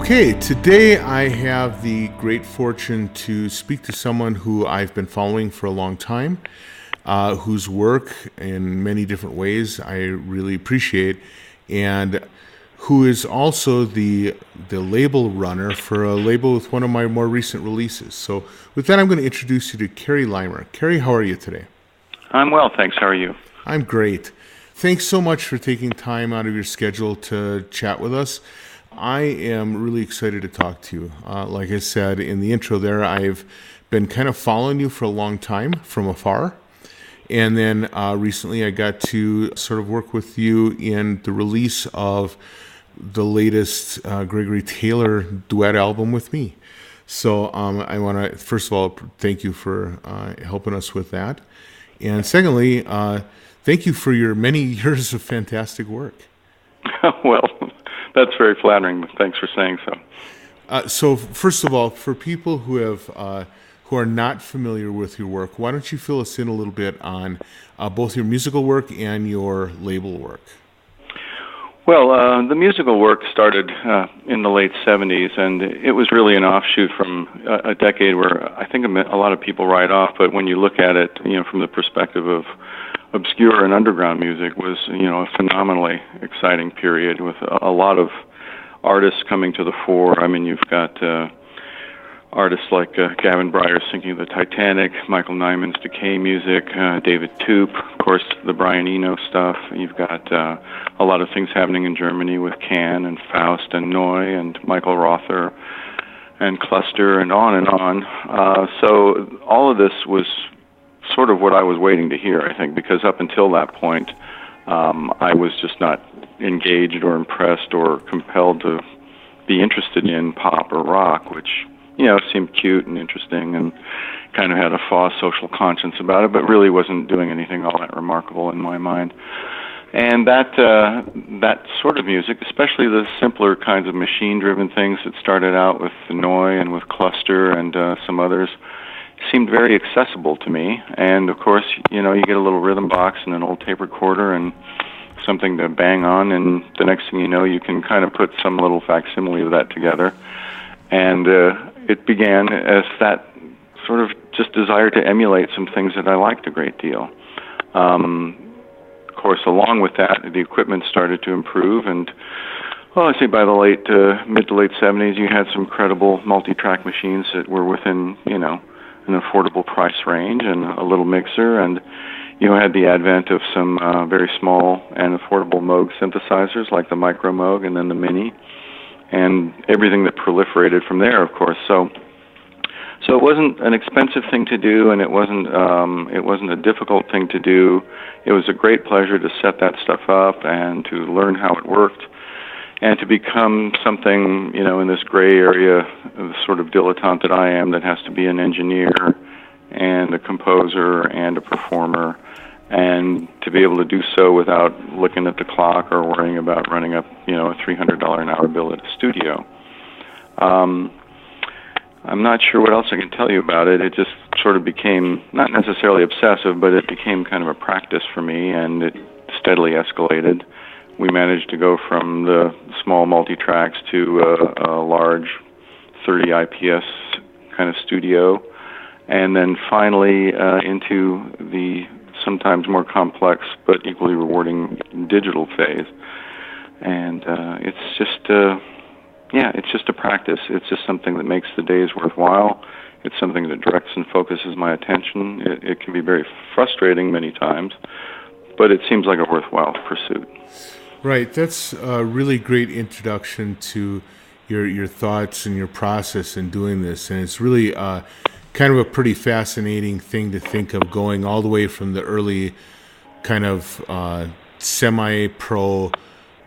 Okay, today I have the great fortune to speak to someone who I've been following for a long time, whose work in many different ways I really appreciate, and who is also the label runner for a label with one of my more recent releases. So with that, I'm going to introduce you to Kerry Leimer. Kerry, how are you today? I'm well, thanks. How are you? I'm great. Thanks so much for taking time out of your schedule to chat with us. I am really excited to talk to you. Like I said in the intro there, I've been kind of following you for a long time from afar. And then recently I got to sort of work with you in the release of the latest Gregory Taylor duet album with me. So I want to, first of all, thank you for helping us with that. And secondly, thank you for your many years of fantastic work. Well, that's very flattering. Thanks for saying so. So first of all, for people who are not familiar with your work, why don't you fill us in a little bit on both your musical work and your label work? Well, the musical work started in the late 70s, and it was really an offshoot from a decade where I think a lot of people write off, but when you look at it, from the perspective of obscure and underground music, was, a phenomenally exciting period with a lot of artists coming to the fore. I mean, you've got artists like Gavin Bryars singing the Titanic, Michael Nyman's Decay music, David Toop, of course, the Brian Eno stuff. You've got a lot of things happening in Germany with Can and Faust and Neu and Michael Rother and Cluster and on and on. So all of this was sort of what I was waiting to hear, I think, because up until that point, I was just not engaged or impressed or compelled to be interested in pop or rock, which seemed cute and interesting and kind of had a false social conscience about it, but really wasn't doing anything all that remarkable in my mind. And that sort of music, especially the simpler kinds of machine-driven things that started out with Neu and with Cluster and some others, seemed very accessible to me. And of course, you get a little rhythm box and an old tape recorder and something to bang on, and the next thing you know, you can kind of put some little facsimile of that together. And it began as that sort of just desire to emulate some things that I liked a great deal. Of course, along with that, the equipment started to improve, and I'd say by the mid to late 70s, you had some credible multi-track machines that were within, an affordable price range and a little mixer, and you had the advent of some very small and affordable Moog synthesizers like the Micro Moog and then the Mini, and everything that proliferated from there, of course. So it wasn't an expensive thing to do, and it wasn't a difficult thing to do. It was a great pleasure to set that stuff up and to learn how it worked, and to become something, in this gray area, the sort of dilettante that I am, that has to be an engineer and a composer and a performer, and to be able to do so without looking at the clock or worrying about running up, a $300 an hour bill at a studio. I'm not sure what else I can tell you about it. It just sort of became, not necessarily obsessive, but it became kind of a practice for me, and it steadily escalated. We managed to go from the small multi-tracks to a large 30 IPS kind of studio, and then finally into the sometimes more complex but equally rewarding digital phase. And it's just a practice. It's just something that makes the days worthwhile. It's something that directs and focuses my attention. It can be very frustrating many times, but it seems like a worthwhile pursuit. Right. That's a really great introduction to your thoughts and your process in doing this. And it's really kind of a pretty fascinating thing to think of, going all the way from the early kind of semi-pro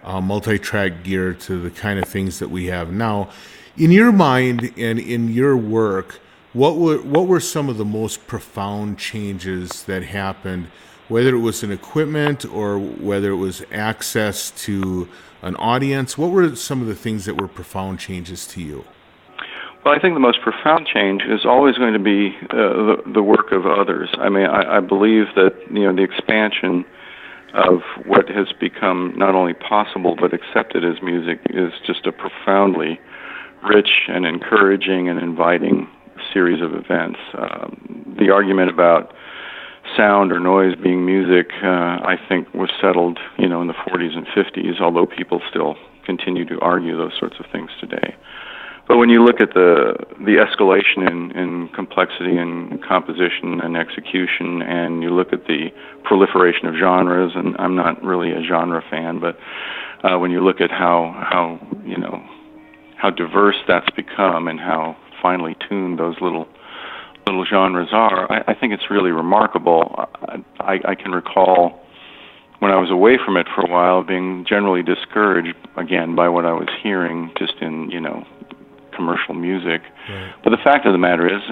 multi-track gear to the kind of things that we have now. In your mind and in your work, what were some of the most profound changes that happened, whether it was in equipment or whether it was access to an audience? What were some of the things that were profound changes to you? Well, I think the most profound change is always going to be the work of others. I mean, I believe that the expansion of what has become not only possible but accepted as music is just a profoundly rich and encouraging and inviting series of events. The argument about sound or noise being music, I think, was settled, in the 40s and 50s, although people still continue to argue those sorts of things today. But when you look at the escalation in complexity and composition and execution, and you look at the proliferation of genres, and I'm not really a genre fan, but when you look at how diverse that's become and how finely tuned those little genres are, I think it's really remarkable. I can recall when I was away from it for a while being generally discouraged again by what I was hearing just in commercial music. Right. But the fact of the matter is,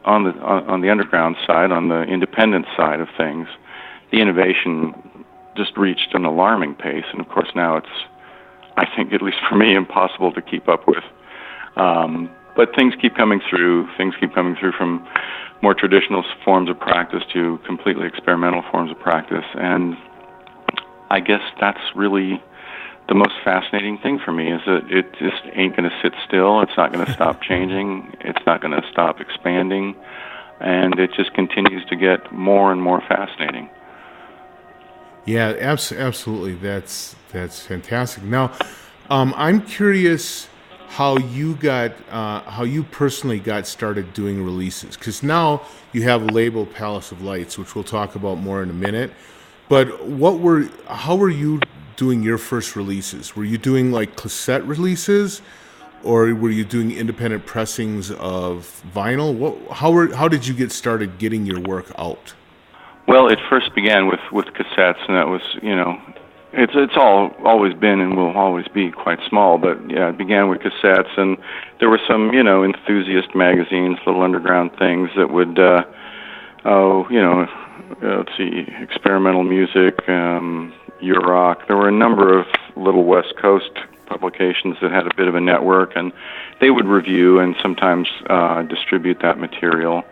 on the underground side, on the independent side of things, the innovation just reached an alarming pace, and of course now it's, I think, at least for me, impossible to keep up with. But things keep coming through. Things keep coming through from more traditional forms of practice to completely experimental forms of practice, and I guess that's really the most fascinating thing for me, is that it just ain't going to sit still. It's not going to stop changing. It's not going to stop expanding, and it just continues to get more and more fascinating. Yeah, absolutely. That's fantastic. Now, I'm curious how you personally got started doing releases, because now you have a label, Palace of Lights, which we'll talk about more in a minute. But how were you doing your first releases? Were you doing like cassette releases, or were you doing independent pressings of vinyl? How did you get started getting your work out? Well, it first began with cassettes, and that was, it's always been and will always be quite small, but yeah, it began with cassettes, and there were some, enthusiast magazines, little underground things that would, let's see, experimental music, Eurock. There were a number of little West Coast publications that had a bit of a network, and they would review and sometimes distribute that material.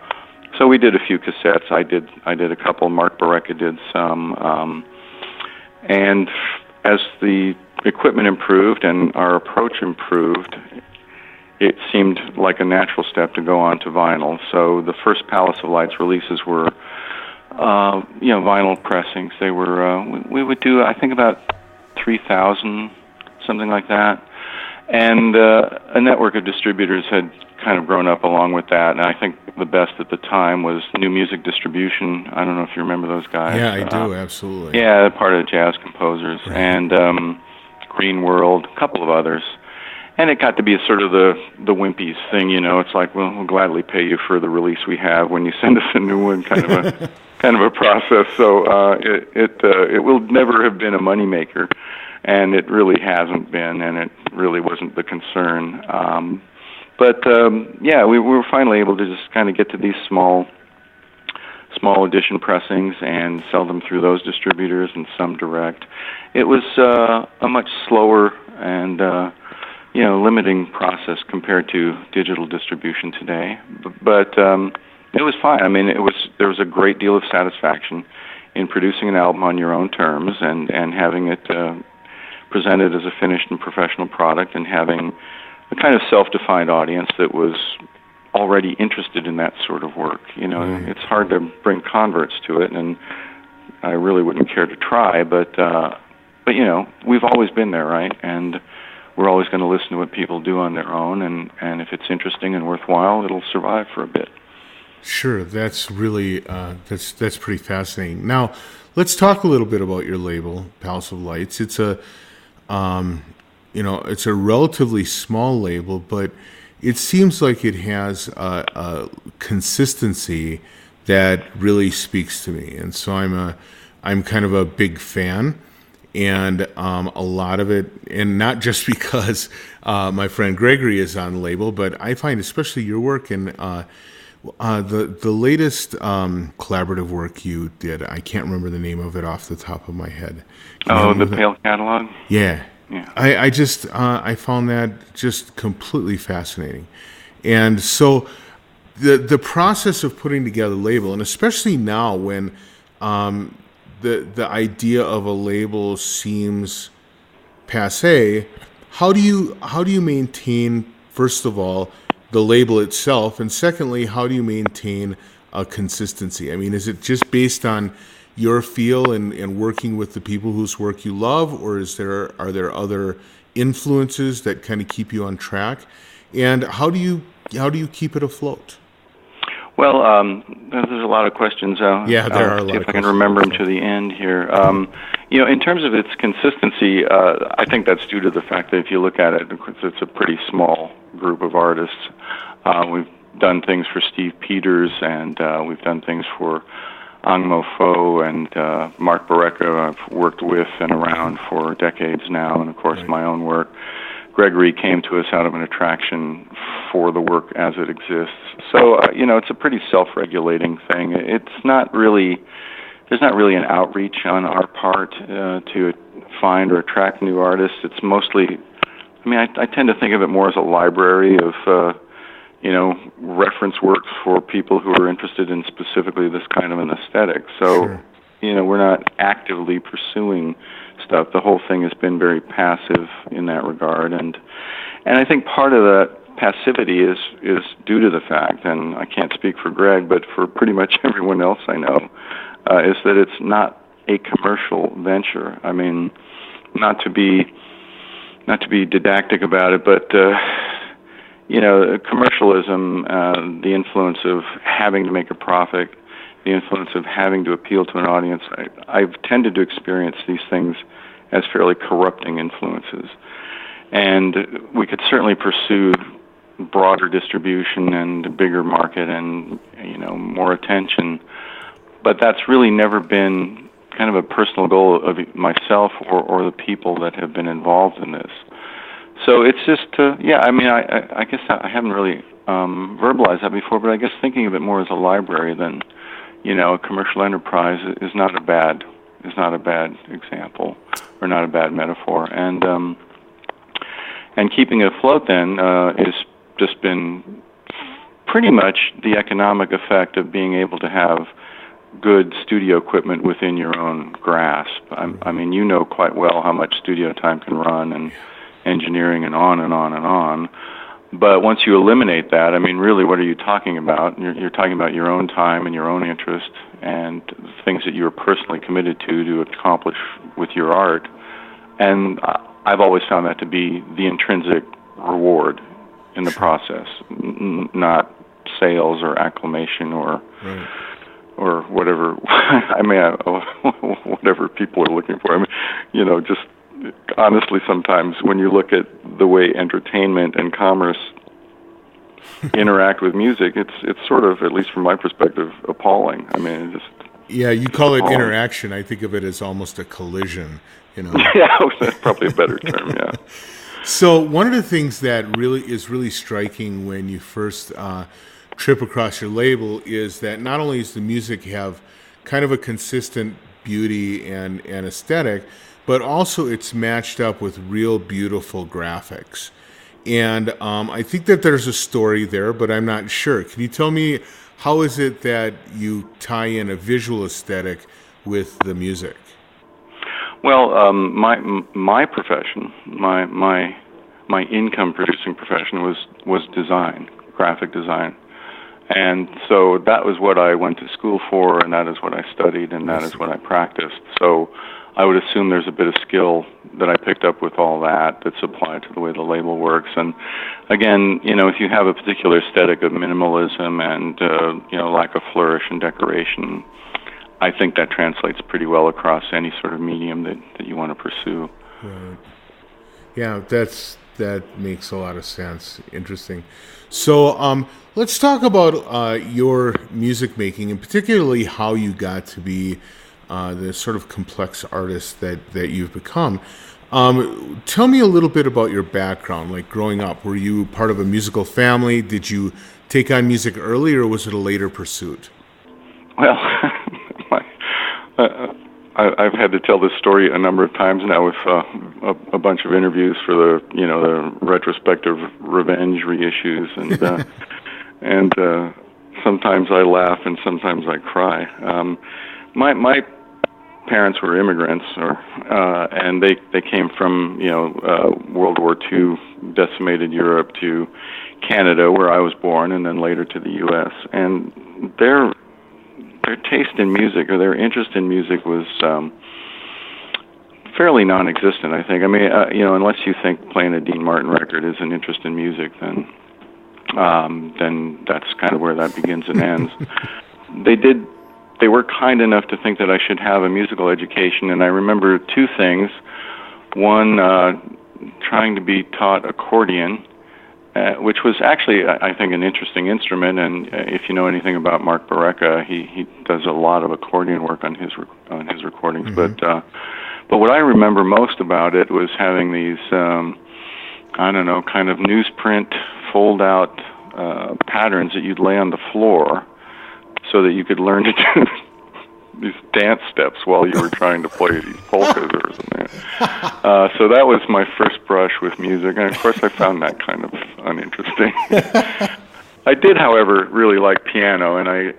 So we did a few cassettes. I did a couple. Mark Barreca did some. And as the equipment improved and our approach improved, it seemed like a natural step to go on to vinyl. So the first Palace of Lights releases were, vinyl pressings. They were, we would do, I think, about 3,000, something like that. And a network of distributors had kind of grown up along with that. And I think the best at the time was New Music Distribution. I don't know if you remember those guys. Yeah, I do, absolutely. Yeah, part of Jazz Composers. Right. And Green World, a couple of others. And it got to be sort of the Wimpies thing, It's like, well, we'll gladly pay you for the release we have when you send us a new one, kind of a process. So it will never have been a moneymaker, and it really hasn't been, and it really wasn't the concern. We were finally able to just kind of get to these small edition pressings and sell them through those distributors and some direct. It was a much slower and limiting process compared to digital distribution today, but it was fine. I mean, there was a great deal of satisfaction in producing an album on your own terms and having it presented as a finished and professional product, and having a kind of self-defined audience that was already interested in that sort of work. Right. It's hard to bring converts to it, and I really wouldn't care to try, but we've always been there, right? And we're always going to listen to what people do on their own, and if it's interesting and worthwhile, it'll survive for a bit. Sure, that's really that's pretty fascinating. Now, let's talk a little bit about your label, Palace of Lights. It's a it's a relatively small label, but it seems like it has a consistency that really speaks to me, and so I'm kind of a big fan. And a lot of it, and not just because my friend Gregory is on the label, but I find especially your work and the latest collaborative work you did, I can't remember the name of it off the top of my head. The Pale Catalog? Yeah. I found that just completely fascinating. And so the process of putting together a label, and especially now when the idea of a label seems passé, how do you maintain first of all, the label itself, and secondly, how do you maintain a consistency? I mean, is it just based on your feel and working with the people whose work you love, or are there other influences that kind of keep you on track? And how do you keep it afloat? Well, there's a lot of questions. Yeah, there are a lot of questions. See if I can remember them to the end here. In terms of its consistency, I think that's due to the fact that if you look at it, it's a pretty small group of artists. We've done things for Steve Peters, and we've done things for Ang Mo Fo and Mark Barreca. I've worked with and around for decades now, and of course my own work. Gregory came to us out of an attraction for the work as it exists. So, it's a pretty self-regulating thing. There's not really an outreach on our part to find or attract new artists. It's mostly, I tend to think of it more as a library of, reference works for people who are interested in specifically this kind of an aesthetic. So, we're not actively pursuing stuff. The whole thing has been very passive in that regard, and I think part of that passivity is due to the fact, and I can't speak for Greg, but for pretty much everyone else I know, is that it's not a commercial venture. I mean, not to be didactic about it, but commercialism, the influence of having to make a profit, the influence of having to appeal to an audience, I've tended to experience these things as fairly corrupting influences. And we could certainly pursue broader distribution and a bigger market and, more attention, but that's really never been kind of a personal goal of myself or the people that have been involved in this. So it's just, I guess I haven't really verbalized that before, but I guess thinking of it more as a library than, a commercial enterprise is not a bad example or not a bad metaphor. And keeping it afloat then is just been pretty much the economic effect of being able to have good studio equipment within your own grasp. You know quite well how much studio time can run and engineering and on and on and on. But once you eliminate that, really, what are you talking about? You're talking about your own time and your own interest and things that you're personally committed to accomplish with your art. And I've always found that to be the intrinsic reward in the process, not sales or acclamation or whatever. Whatever people are looking for. Just honestly, sometimes when you look at the way entertainment and commerce interact with music, it's sort of, at least from my perspective, appalling. You call it interaction. I think of it as almost a collision. Yeah, that's probably a better term. Yeah. So one of the things that is really striking when you first trip across your label is that not only does the music have kind of a consistent beauty and aesthetic, but also it's matched up with real beautiful graphics. And I think that there's a story there, but I'm not sure. Can you tell me, how is it that you tie in a visual aesthetic with the music? Well, my profession, my income producing profession was design, graphic design. And so that was what I went to school for, and that is what I studied, and that is what I practiced. So I would assume there's a bit of skill that I picked up with all that's applied to the way the label works. And again, if you have a particular aesthetic of minimalism and, lack of flourish and decoration, I think that translates pretty well across any sort of medium that you want to pursue. Right. Yeah, that makes a lot of sense. Interesting. So let's talk about your music making, and particularly how you got to be the sort of complex artist that you've become. Tell me a little bit about your background, like growing up. Were you part of a musical family? Did you take on music early, or was it a later pursuit? Well, I've had to tell this story a number of times now with a bunch of interviews for the retrospective revenge reissues, and sometimes I laugh and sometimes I cry. My parents were immigrants, and they came from World War II decimated Europe to Canada, where I was born, and then later to the U.S. And their taste in music, or their interest in music, was fairly non-existent, I think. I mean, unless you think playing a Dean Martin record is an interest in music, then that's kind of where that begins and ends. They were kind enough to think that I should have a musical education, and I remember two things. One, trying to be taught accordion, which was actually, I think, an interesting instrument. And if you know anything about Mark Barreca, he does a lot of accordion work on his recordings. Mm-hmm. But what I remember most about it was having these, kind of newsprint fold-out patterns that you'd lay on the floor so that you could learn to do these dance steps while you were trying to play these polkas or something. So that was my first brush with music, and of course I found that kind of uninteresting. I did, however, really like piano, and I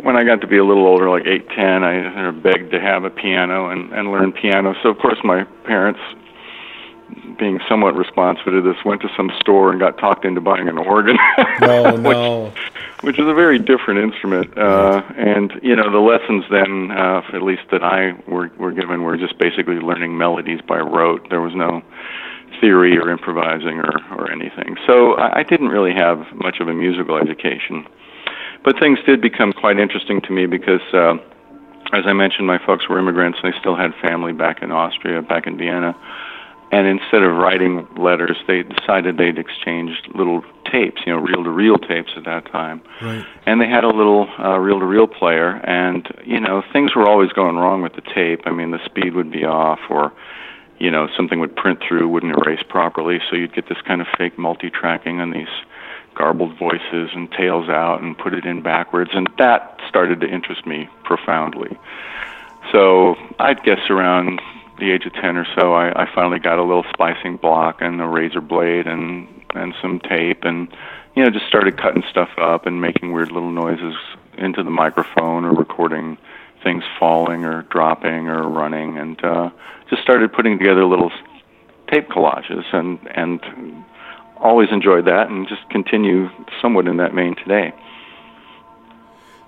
when I got to be a little older, like 8, 10, I sort of begged to have a piano and learn piano. So, of course, my parents, being somewhat responsive to this, went to some store and got talked into buying an organ. Oh, no. Which is a very different instrument. And, the lessons then, at least that I were given, were just basically learning melodies by rote. There was no theory or improvising or anything. So I didn't really have much of a musical education. But things did become quite interesting to me because, as I mentioned, my folks were immigrants. They still had family back in Austria, back in Vienna. And instead of writing letters, they decided they'd exchange little tapes, reel-to-reel tapes at that time. Right. And they had a little reel-to-reel player, and, things were always going wrong with the tape. I mean, the speed would be off, or something would print through, wouldn't erase properly, so you'd get this kind of fake multi-tracking on these garbled voices and tails out and put it in backwards, and that started to interest me profoundly. So I'd guess around the age of 10 or so, I finally got a little splicing block and a razor blade and some tape, and just started cutting stuff up and making weird little noises into the microphone, or recording things falling or dropping or running, and just started putting together little tape collages, and always enjoyed that, and just continue somewhat in that vein today.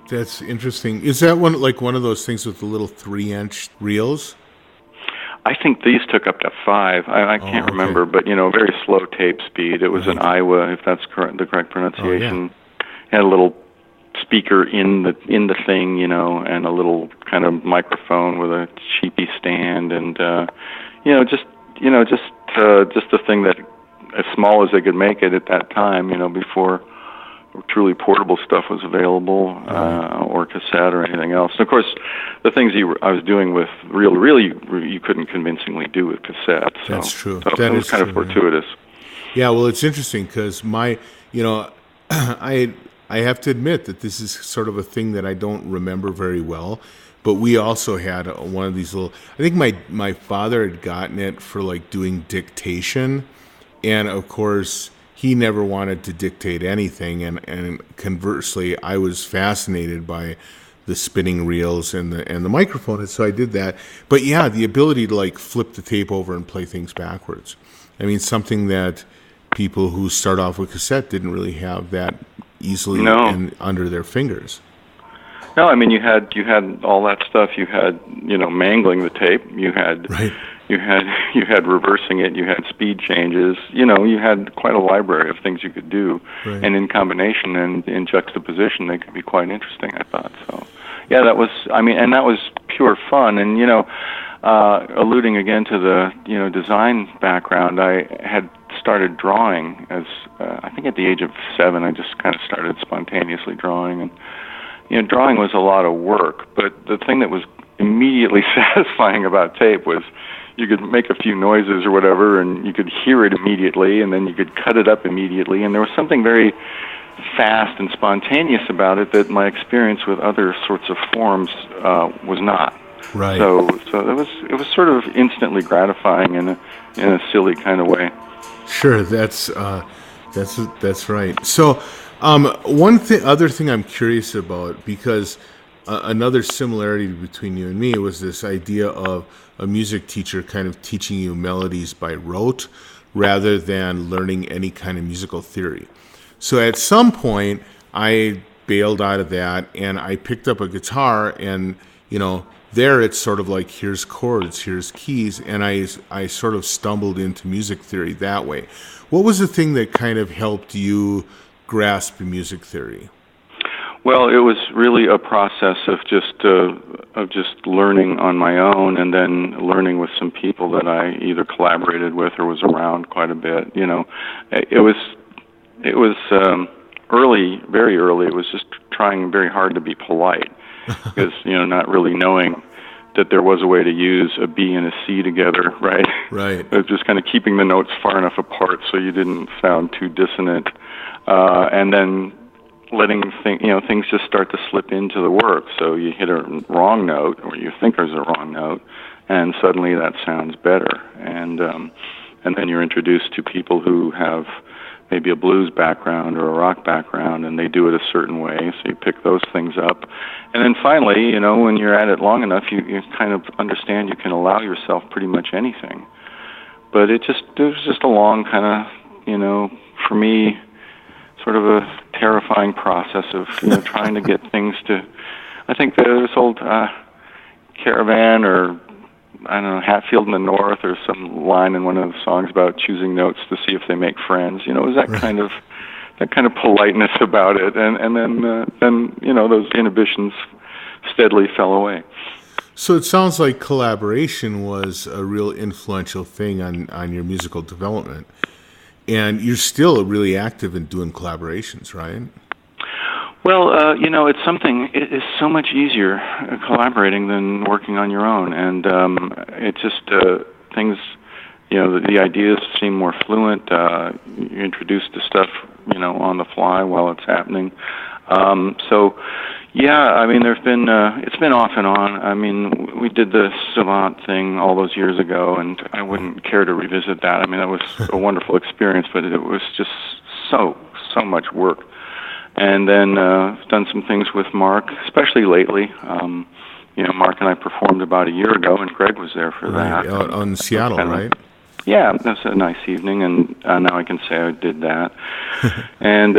That's interesting. Is that one of those things with the little 3-inch reels? I think these took up to 5. I can't remember, but very slow tape speed. It was an Iowa, if that's the correct pronunciation. Oh, yeah. Had a little speaker in the thing, and a little kind of microphone with a cheapy stand, and just the thing that, as small as they could make it at that time, before truly portable stuff was available, or cassette or anything else. And of course, the things I was doing with reel-to-reel, you couldn't convincingly do with cassettes. So, that's true. So it was kind of fortuitous. Yeah, well, it's interesting because I have to admit that this is sort of a thing that I don't remember very well. But we also had one of these little. I think my father had gotten it for doing dictation, and of course, he never wanted to dictate anything, and conversely, I was fascinated by the spinning reels and the microphone, and so I did that. But yeah, the ability to flip the tape over and play things backwards. I mean, something that people who start off with cassette didn't really have that easily under their fingers. No, I mean you had all that stuff. You had mangling the tape. You had right. You had reversing it. You had speed changes. You had quite a library of things you could do, right. And in combination and in juxtaposition, they could be quite interesting, I thought. So, yeah, that was. I mean, and that was pure fun. And alluding again to the design background, I had started drawing as I think at the age of 7. I just kind of started spontaneously drawing, and drawing was a lot of work. But the thing that was immediately satisfying about tape was you could make a few noises or whatever, and you could hear it immediately, and then you could cut it up immediately, and there was something very fast and spontaneous about it that my experience with other sorts of forms was not. Right. So it was sort of instantly gratifying in a silly kind of way. Sure, that's right. So, other thing I'm curious about, because another similarity between you and me was this idea of a music teacher kind of teaching you melodies by rote rather than learning any kind of musical theory. So at some point, I bailed out of that and I picked up a guitar, and, there it's sort of like, here's chords, here's keys, and I sort of stumbled into music theory that way. What was the thing that kind of helped you grasp music theory? Well, it was really a process of just learning on my own, and then learning with some people that I either collaborated with or was around quite a bit. It was early, very early. It was just trying very hard to be polite, because not really knowing that there was a way to use a B and a C together, right? Right. It was just kind of keeping the notes far enough apart so you didn't sound too dissonant, and then letting things just start to slip into the work. So you hit a wrong note, or you think there's a wrong note, and suddenly that sounds better. And then you're introduced to people who have maybe a blues background or a rock background, and they do it a certain way, so you pick those things up. And then finally, when you're at it long enough, you kind of understand you can allow yourself pretty much anything. But it was just a long kind of, for me, sort of a terrifying process of trying to get things to. I think this old Caravan, or I don't know, Hatfield in the North, or some line in one of the songs about choosing notes to see if they make friends. It was that kind of politeness about it, and then those inhibitions steadily fell away. So it sounds like collaboration was a real influential thing on your musical development. And you're still really active in doing collaborations, right? Well, it's something. It is so much easier collaborating than working on your own, and it just things. The ideas seem more fluent. You're introduced to stuff, on the fly while it's happening. So, yeah, I mean, it's been off and on. I mean, we did the Savant thing all those years ago, and I wouldn't care to revisit that. I mean, that was a wonderful experience, but it was just so much work. And then done some things with Mark, especially lately. Mark and I performed about a year ago, and Greg was there for that. Out on Seattle, right? Yeah, that's a nice evening, and now I can say I did that. And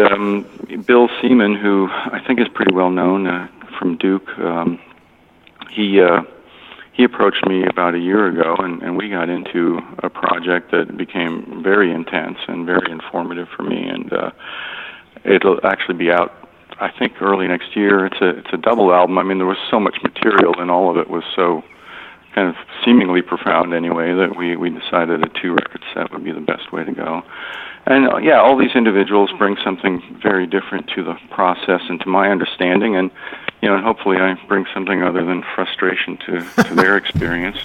Bill Seaman, who I think is pretty well known from Duke, he approached me about a year ago, and we got into a project that became very intense and very informative for me. And it'll actually be out, I think, early next year. It's a double album. I mean, there was so much material, and all of it was so kind of seemingly profound anyway, that we decided a 2-record set would be the best way to go. And all these individuals bring something very different to the process and to my understanding, and and hopefully I bring something other than frustration to their experience.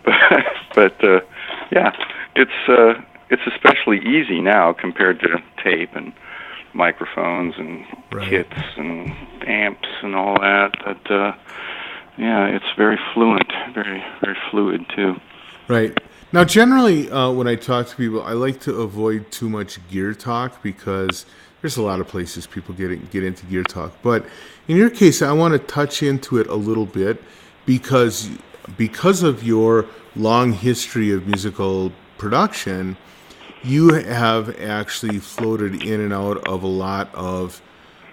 But it's especially easy now compared to tape and microphones and kits and amps and all that. But it's very fluent, very, very fluid too. Right. Now, generally, when I talk to people, I like to avoid too much gear talk, because there's a lot of places people get into gear talk. But in your case, I want to touch into it a little bit, because of your long history of musical production, you have actually floated in and out of a lot of,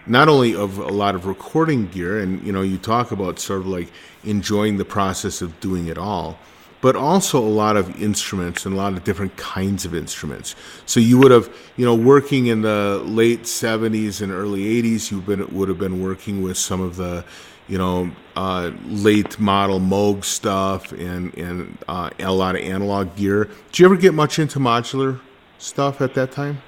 not only of a lot of recording gear, and you talk about sort of like enjoying the process of doing it all, but also a lot of instruments and a lot of different kinds of instruments. So you would have, working in the late 70s and early 80s, would have been working with some of the, late model Moog stuff and a lot of analog gear. Did you ever get much into modular stuff at that time?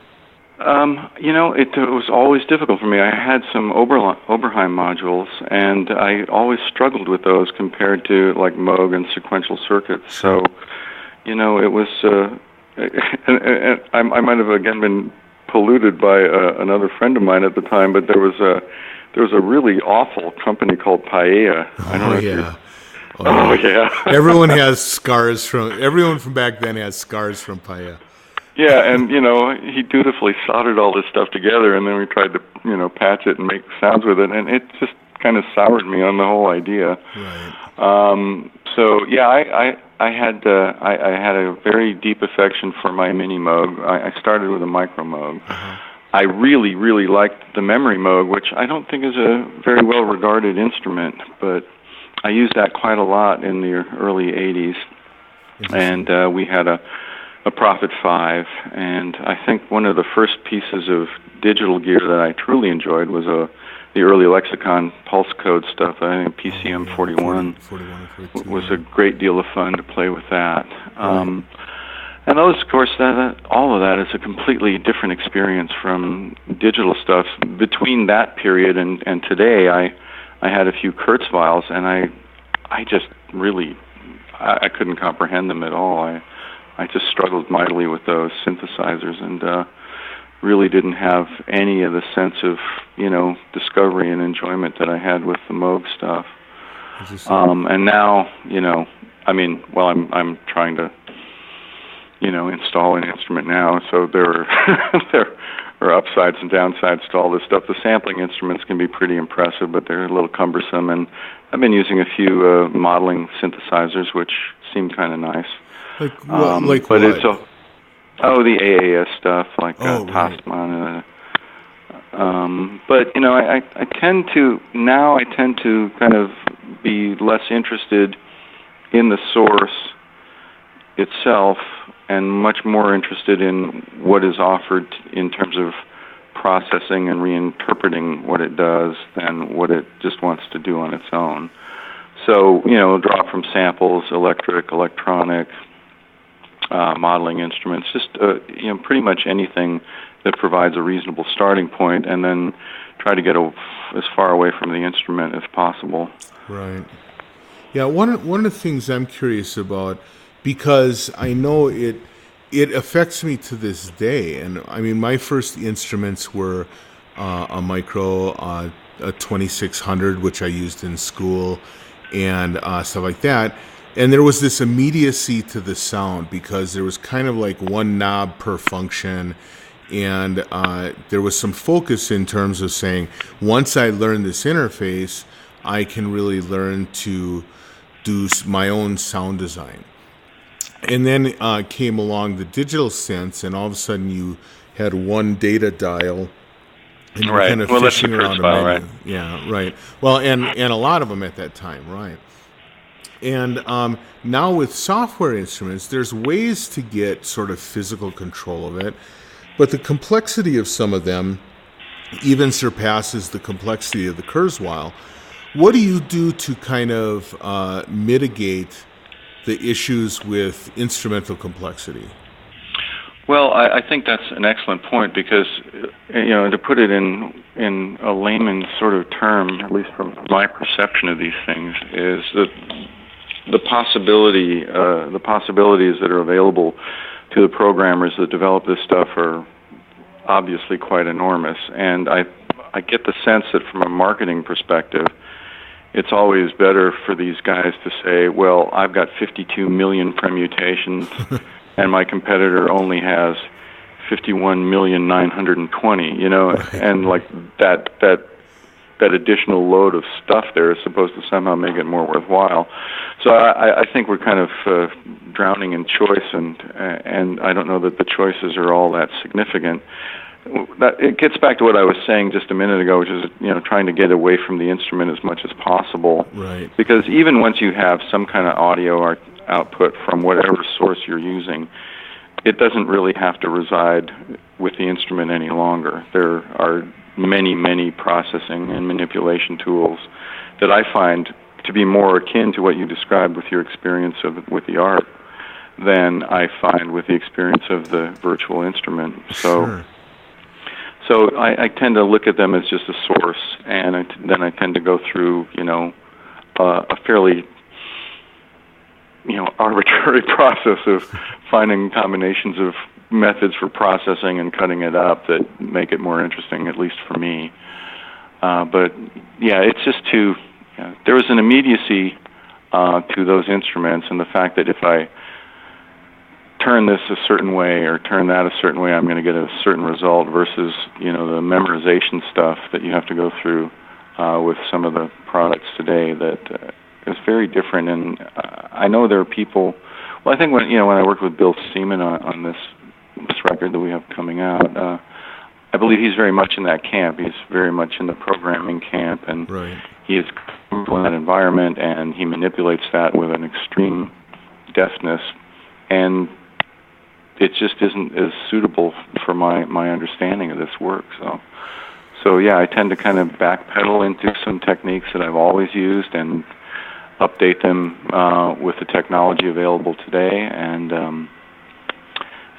It was always difficult for me. I had some Oberheim modules, and I always struggled with those compared to like Moog and sequential circuits. So, it was. And I might have again been polluted by another friend of mine at the time, but there was a really awful company called Paella. I don't know. Yeah. Everyone from back then has scars from Paella. Yeah, and he dutifully soldered all this stuff together, and then we tried to patch it and make sounds with it, and it just kind of soured me on the whole idea. Right. So yeah, I had a very deep affection for my Mini Moog. I started with a Micro Moog. Uh-huh. I really, really liked the Memory Moog, which I don't think is a very well-regarded instrument, but I used that quite a lot in the early 80s. And we had a Prophet 5, and I think one of the first pieces of digital gear that I truly enjoyed was the early Lexicon pulse code stuff. I think PCM 41 was a great deal of fun to play with that. And those, of course, all of that is a completely different experience from digital stuff. Between that period and today, I had a few Kurzweils, and I just really I couldn't comprehend them at all. I just struggled mightily with those synthesizers, and really didn't have any of the sense of discovery and enjoyment that I had with the Moog stuff. And now I'm trying to install an instrument now, so there are upsides and downsides to all this stuff. The sampling instruments can be pretty impressive, but they're a little cumbersome, and I've been using a few modeling synthesizers, which seem kind of nice. Like but what? It's the AAS stuff, like right. Tastmann. But I tend to kind of be less interested in the source itself, and much more interested in what is offered in terms of processing and reinterpreting what it does than what it just wants to do on its own. So, draw from samples, electronic, modeling instruments, just, pretty much anything that provides a reasonable starting point, and then try to get as far away from the instrument as possible. Right. Yeah, one of the things I'm curious about, because I know it affects me to this day. And I mean, my first instruments were a Micro, a 2600, which I used in school, and stuff like that. And there was this immediacy to the sound because there was kind of like one knob per function. And there was some focus in terms of saying, once I learn this interface, I can really learn to do my own sound design. And then came along the digital synths, and all of a sudden you had one data dial, and you were kind of fishing around a menu. Right. Yeah, right. Well, and a lot of them at that time, right? And now with software instruments, there's ways to get sort of physical control of it, but the complexity of some of them even surpasses the complexity of the Kurzweil. What do you do to kind of mitigate the issues with instrumental complexity? Well, I think that's an excellent point because, to put it in a layman's sort of term, at least from my perception of these things, is that the possibilities that are available to the programmers that develop this stuff are obviously quite enormous. And I get the sense that from a marketing perspective, it's always better for these guys to say, well, I've got 52 million permutations and my competitor only has 51,920,000, Right. and like that additional load of stuff there is supposed to somehow make it more worthwhile. So I think we're kind of drowning in choice, and I don't know that the choices are all that significant. It gets back to what I was saying just a minute ago, which is trying to get away from the instrument as much as possible. Right. Because even once you have some kind of audio output from whatever source you're using, it doesn't really have to reside with the instrument any longer. There are many, many processing and manipulation tools that I find to be more akin to what you described with your experience with the art than I find with the experience of the virtual instrument. Sure. So I tend to look at them as just a source, and then I tend to go through, a fairly, arbitrary process of finding combinations of methods for processing and cutting it up that make it more interesting, at least for me. But yeah, it's just there was an immediacy to those instruments, and the fact that if I turn this a certain way or turn that a certain way, I'm going to get a certain result versus, the memorization stuff that you have to go through with some of the products today that is very different. And I know there are people. Well, I think when I worked with Bill Seaman on this record that we have coming out, I believe he's very much in that camp. He's very much in the programming camp, and right. He is comfortable in that environment, and he manipulates that with an extreme deftness, and it just isn't as suitable for my understanding of this work. So yeah, I tend to kind of backpedal into some techniques that I've always used and update them with the technology available today, and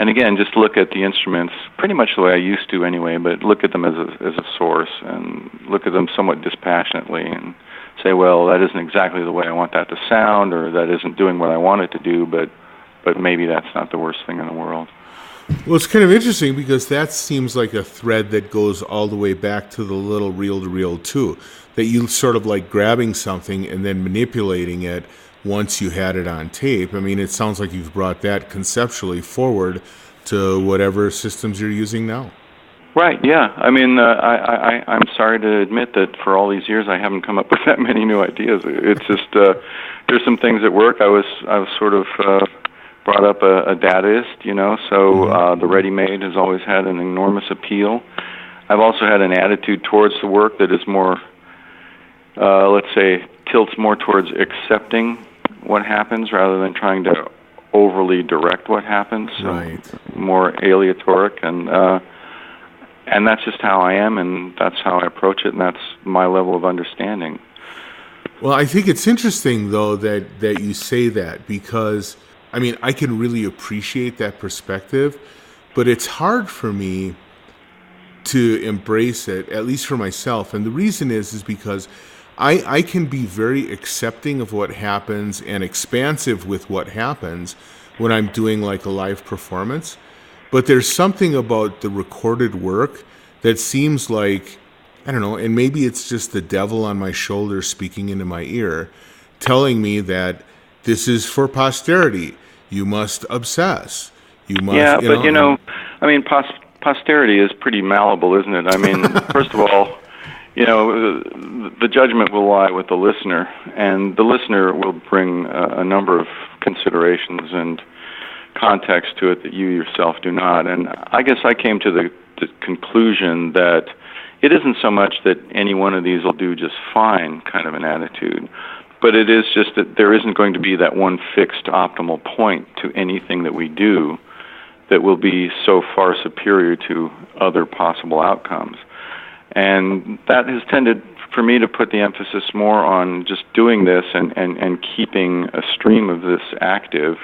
again, just look at the instruments pretty much the way I used to anyway, but look at them as a source and look at them somewhat dispassionately and say, well, that isn't exactly the way I want that to sound, or that isn't doing what I want it to do, but maybe that's not the worst thing in the world. Well, it's kind of interesting because that seems like a thread that goes all the way back to the little reel-to-reel too, that you sort of like grabbing something and then manipulating it once you had it on tape. I mean, it sounds like you've brought that conceptually forward to whatever systems you're using now. Right, yeah. I mean, I'm sorry to admit that for all these years I haven't come up with that many new ideas. It's just, there's some things that work. I was sort of brought up a Dadaist, so the ready-made has always had an enormous appeal. I've also had an attitude towards the work that is more, let's say, tilts more towards accepting what happens rather than trying to overly direct what happens. Right. More aleatoric, and that's just how I am, and that's how I approach it, and that's my level of understanding. Well, I think it's interesting, though, that you say that, because, I mean, I can really appreciate that perspective, but it's hard for me to embrace it, at least for myself. And the reason is because I can be very accepting of what happens and expansive with what happens when I'm doing like a live performance. But there's something about the recorded work that seems like, I don't know, and maybe it's just the devil on my shoulder speaking into my ear, telling me that this is for posterity. You must obsess. You must. Yeah, but I mean, posterity is pretty malleable, isn't it? I mean, first of all, the judgment will lie with the listener, and the listener will bring a number of considerations and context to it that you yourself do not. And I guess I came to the conclusion that it isn't so much that any one of these will do just fine kind of an attitude, but it is just that there isn't going to be that one fixed optimal point to anything that we do that will be so far superior to other possible outcomes. And that has tended for me to put the emphasis more on just doing this and keeping a stream of this active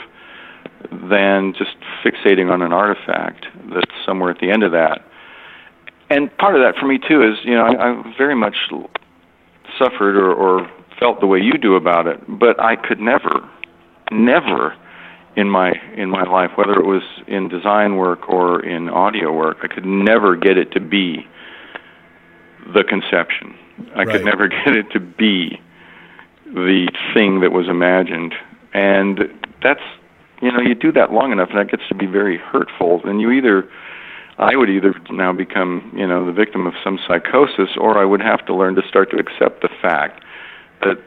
than just fixating on an artifact that's somewhere at the end of that. And part of that for me, too, is, I very much suffered or felt the way you do about it, but I could never in my life, whether it was in design work or in audio work, I could never get it to be the conception. I could never get it to be the thing that was imagined. And that's, you do that long enough and that gets to be very hurtful. And I would either now become, the victim of some psychosis, or I would have to learn to start to accept the fact that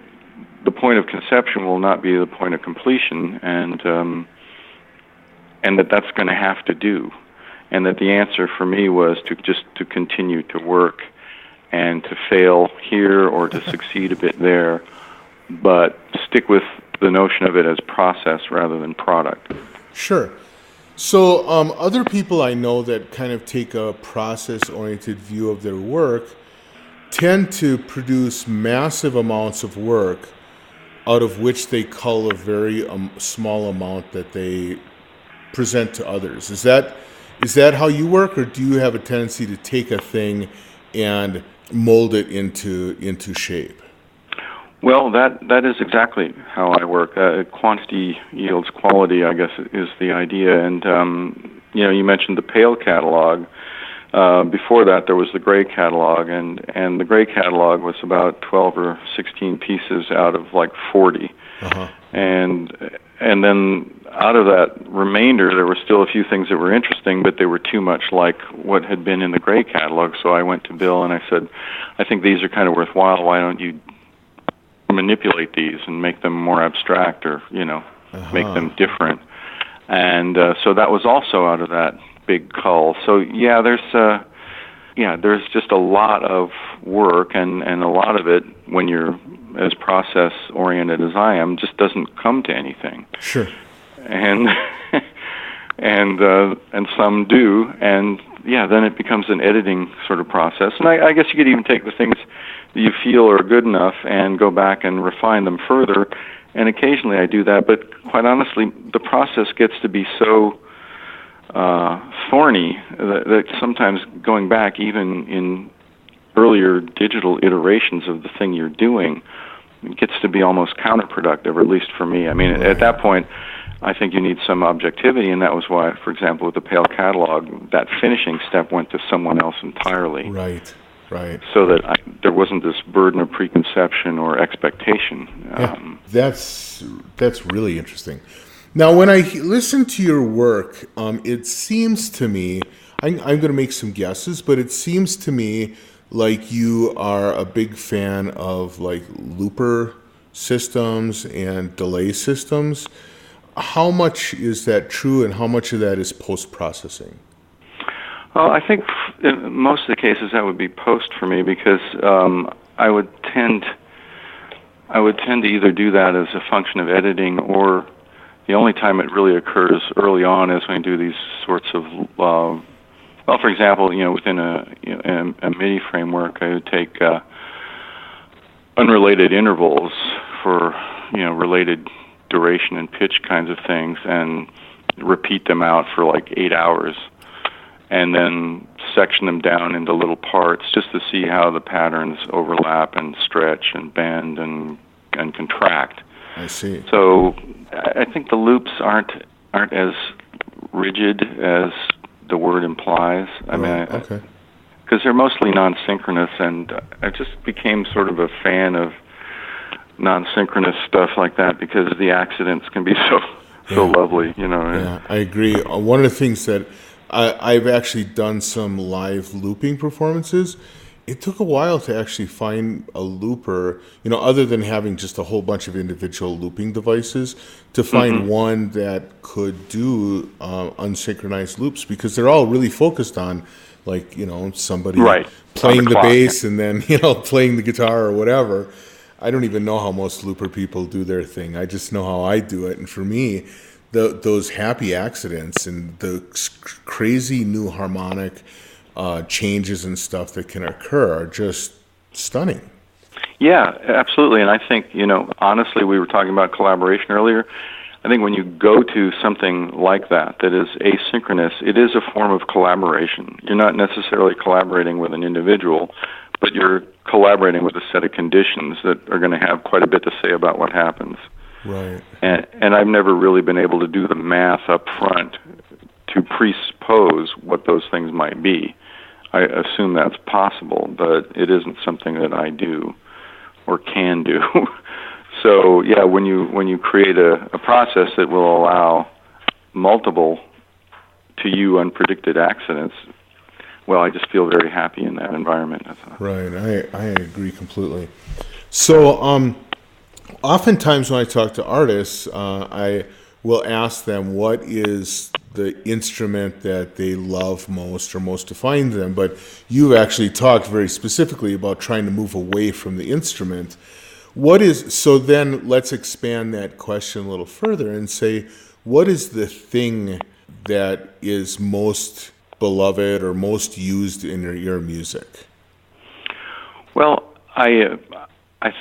the point of conception will not be the point of completion, and that's going to have to do. And that the answer for me was to continue to work and to fail here or to succeed a bit there, but stick with the notion of it as process rather than product. Sure. So other people I know that kind of take a process-oriented view of their work tend to produce massive amounts of work out of which they cull a very small amount that they present to others. Is that how you work, or do you have a tendency to take a thing and mold it into shape? Well, that is exactly how I work. Quantity yields quality, I guess, is the idea. And you mentioned the pale catalog. Before that, there was the gray catalog, and the gray catalog was about 12 or 16 pieces out of like 40. Uh-huh. And and then out of that remainder, there were still a few things that were interesting, but they were too much like what had been in the Gray catalog. So I went to Bill and I said, I think these are kind of worthwhile. Why don't you manipulate these and make them more abstract, or make them different? And so that was also out of that big cull. So there's just a lot of work, and a lot of it, when you're as process oriented as I am, just doesn't come to anything. Sure. And and some do, and then it becomes an editing sort of process. And I guess you could even take the things that you feel are good enough and go back and refine them further. And occasionally I do that, but quite honestly, the process gets to be so thorny that sometimes going back, even in earlier digital iterations of the thing you're doing, it gets to be almost counterproductive, or at least for me. I mean, at that point, I think you need some objectivity, and that was why, for example, with the Pale catalog, that finishing step went to someone else entirely. Right. So that there wasn't this burden of preconception or expectation. That's really interesting. Now, when I listen to your work, it seems to me, I'm going to make some guesses, but it seems to me like you are a big fan of like looper systems and delay systems. How much is that true, and how much of that is post-processing? Well, I think in most of the cases that would be post for me, because I would tend to either do that as a function of editing, or the only time it really occurs early on is when I do these sorts of, for example, within a MIDI framework, I would take unrelated intervals for related duration and pitch kinds of things, and repeat them out for like 8 hours, and then section them down into little parts just to see how the patterns overlap and stretch and bend and contract. I see. So I think the loops aren't as rigid as the word implies. I mean, okay. Because they're mostly non-synchronous, and I just became sort of a fan of non-synchronous stuff like that, because the accidents can be so lovely, Yeah, I agree. One of the things that I've actually done some live looping performances. It took a while to actually find a looper, other than having just a whole bunch of individual looping devices, to find one that could do unsynchronized loops, because they're all really focused on, like, somebody playing the bass and then, playing the guitar or whatever. I don't even know how most looper people do their thing. I just know how I do it. And for me, those happy accidents and the crazy new harmonic changes and stuff that can occur are just stunning. Yeah, absolutely. And I think, honestly, we were talking about collaboration earlier. I think when you go to something like that is asynchronous, it is a form of collaboration. You're not necessarily collaborating with an individual, but you're collaborating with a set of conditions that are going to have quite a bit to say about what happens. Right. And I've never really been able to do the math up front to presuppose what those things might be. I assume that's possible, but it isn't something that I do or can do. So yeah, when you create a process that will allow multiple to you unpredicted accidents, well, I just feel very happy in that environment. Right, I agree completely. So oftentimes when I talk to artists, I will ask them what is the instrument that they love most or most defines them, but you've actually talked very specifically about trying to move away from the instrument. So then let's expand that question a little further and say, what is the thing that is most beloved or most used in your music? Well, I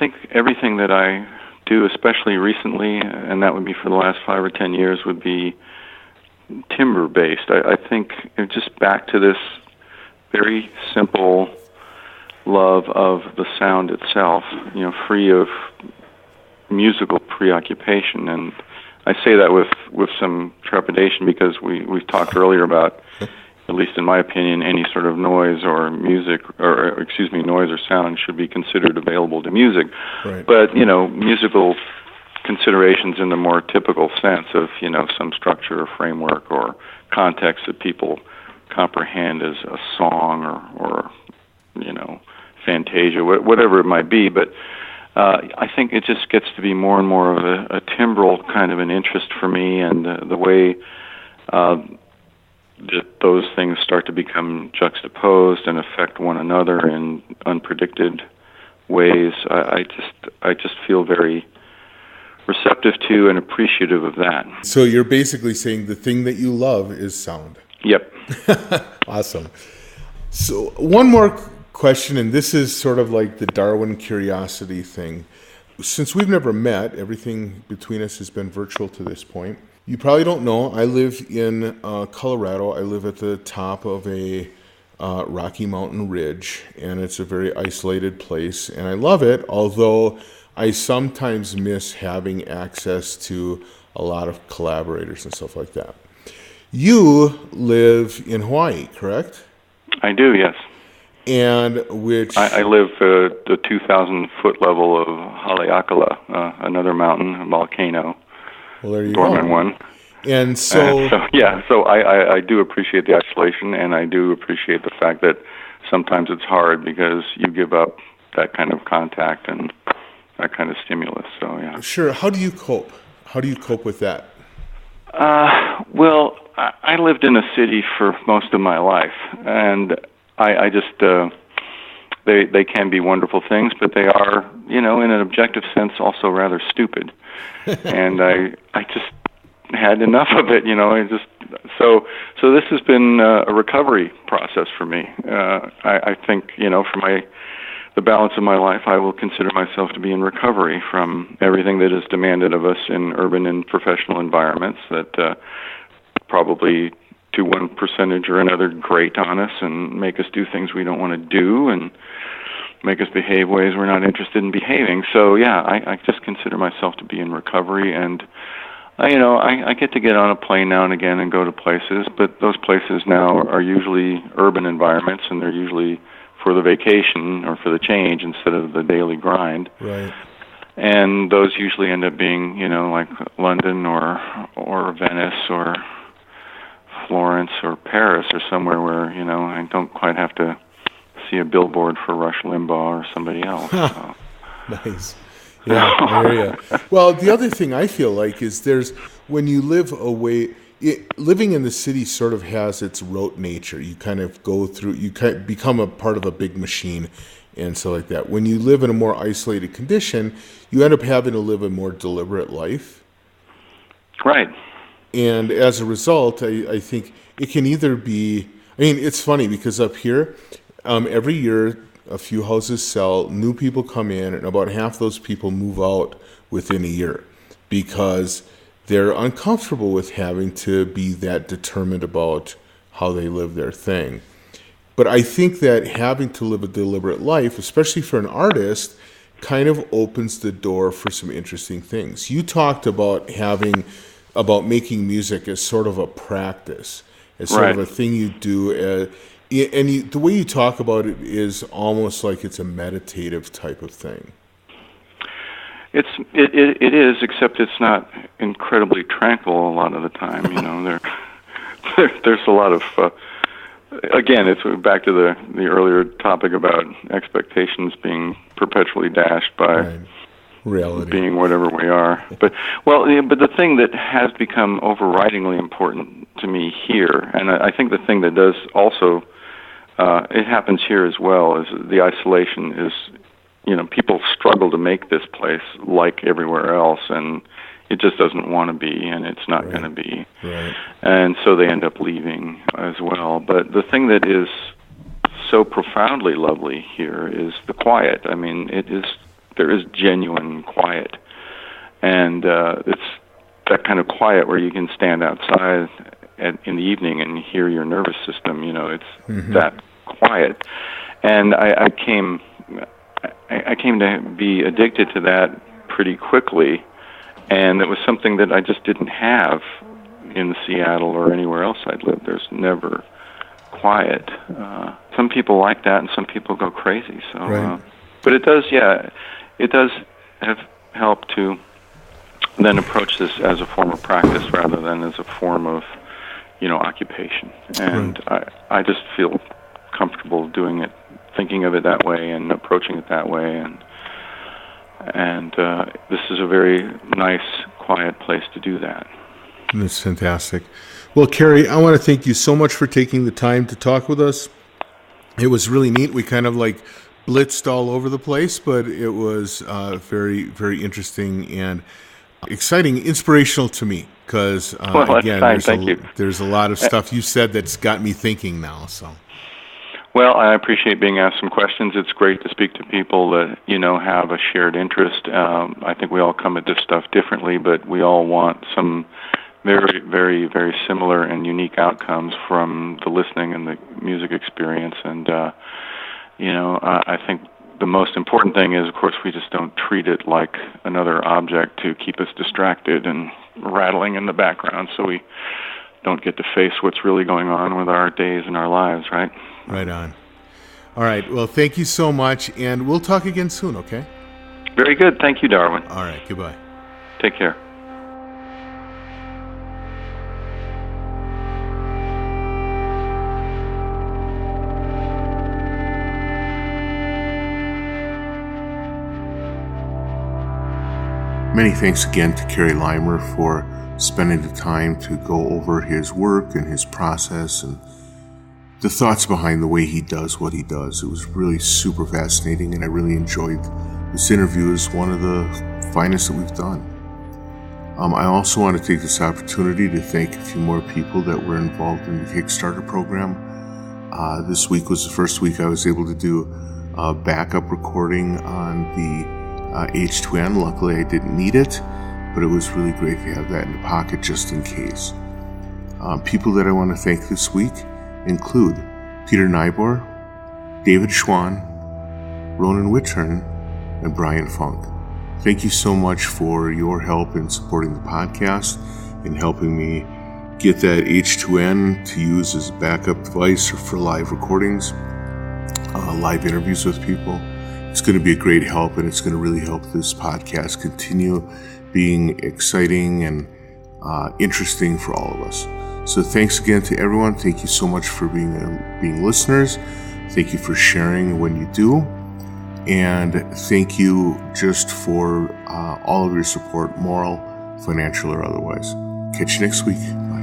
think everything that I do, especially recently, and that would be for the last 5 or 10 years, would be timbre-based. I think just back to this very simple love of the sound itself, free of musical preoccupation. And I say that with some trepidation, because we've talked earlier about, at least in my opinion, any sort of noise or noise or sound should be considered available to music. Right. But, musical considerations in the more typical sense of, some structure or framework or context that people comprehend as a song or fantasia, whatever it might be. But I think it just gets to be more and more of a timbral kind of an interest for me, and the way that those things start to become juxtaposed and affect one another in unpredicted ways. I just feel very receptive to and appreciative of that. So you're basically saying the thing that you love is sound. Yep. Awesome. So one more question, and this is sort of like the Darwin curiosity thing. Since we've never met, everything between us has been virtual to this point. You probably don't know, I live in Colorado. I live at the top of a Rocky Mountain ridge, and it's a very isolated place, and I love it, although I sometimes miss having access to a lot of collaborators and stuff like that. You live in Hawaii, correct? I do, yes. And which... I live at the 2,000-foot level of Haleakala, another mountain, a volcano. Well, there you dormant go. one. And so... So I do appreciate the isolation, and I do appreciate the fact that sometimes it's hard because you give up that kind of contact and that kind of stimulus. So, yeah. Sure. How do you cope? How do you cope with that? Well, I lived in a city for most of my life, and I just... They can be wonderful things, but they are, in an objective sense, also rather stupid. And I just had enough of it, So this has been a recovery process for me. I think, for the balance of my life, I will consider myself to be in recovery from everything that is demanded of us in urban and professional environments that probably to one percentage or another grate on us and make us do things we don't want to do and make us behave ways we're not interested in behaving. So yeah, I just consider myself to be in recovery, and I get to get on a plane now and again and go to places, but those places now are usually urban environments, and they're usually for the vacation or for the change instead of the daily grind. Right. And those usually end up being, like London or Venice or Florence or Paris or somewhere where, I don't quite have to see a billboard for Rush Limbaugh or somebody else. So. Nice. Yeah, I hear you. Well, the other thing I feel like is when you live away, living in the city sort of has its rote nature. You kind of go through, you kind of become a part of a big machine and so like that. When you live in a more isolated condition, you end up having to live a more deliberate life. Right. And as a result, I think it can either be, it's funny because up here, every year a few houses sell, new people come in, and about half those people move out within a year because they're uncomfortable with having to be that determined about how they live their thing. But I think that having to live a deliberate life, especially for an artist, kind of opens the door for some interesting things. You talked about making music as sort of a practice, as sort of a thing you do. And the way you talk about it is almost like it's a meditative type of thing. It is, except it's not incredibly tranquil a lot of the time. There's a lot of again, it's back to the earlier topic about expectations being perpetually dashed by reality, being whatever we are. But the thing that has become overridingly important to me here, and I think the thing that does also, it happens here as well, is the isolation is, people struggle to make this place like everywhere else, and it just doesn't want to be, and it's not going to be. Right. And so they end up leaving as well. But the thing that is so profoundly lovely here is the quiet. There is genuine quiet. And it's that kind of quiet where you can stand outside in the evening and hear your nervous system. It's that quiet. And I came to be addicted to that pretty quickly. And it was something that I just didn't have in Seattle or anywhere else I'd lived. There's never quiet. Some people like that, and some people go crazy. So, but it does have helped to then approach this as a form of practice rather than as a form of, occupation. And I just feel comfortable doing it, thinking of it that way and approaching it that way. And this is a very nice, quiet place to do that. That's fantastic. Well, Kerry, I want to thank you so much for taking the time to talk with us. It was really neat. We kind of blitzed all over the place, but it was very, very interesting and exciting, inspirational to me, because again, there's a lot of stuff you said that's got me thinking now. So, well, I appreciate being asked some questions. It's great to speak to people that have a shared interest. I think we all come at this stuff differently, but we all want some very, very, very similar and unique outcomes from the listening and the music experience. And I think the most important thing is, of course, we just don't treat it like another object to keep us distracted and rattling in the background, so we don't get to face what's really going on with our days and our lives, right? Right on. All right. Well, thank you so much, and we'll talk again soon, okay? Very good. Thank you, Darwin. All right. Goodbye. Take care. Many thanks again to Kerry Leimer for spending the time to go over his work and his process and the thoughts behind the way he does what he does. It was really super fascinating, and I really enjoyed this interview. It's one of the finest that we've done. I also want to take this opportunity to thank a few more people that were involved in the Kickstarter program. This week was the first week I was able to do a backup recording on the H2N. Luckily, I didn't need it, but it was really great to have that in the pocket just in case. People that I want to thank this week include Peter Nybor, David Schwann, Ronan Wittern, and Brian Funk. Thank you so much for your help in supporting the podcast and helping me get that H2N to use as a backup device or for live recordings, live interviews with people. It's going to be a great help, and it's going to really help this podcast continue being exciting and interesting for all of us. So thanks again to everyone. Thank you so much for being listeners. Thank you for sharing when you do. And thank you just for all of your support, moral, financial, or otherwise. Catch you next week.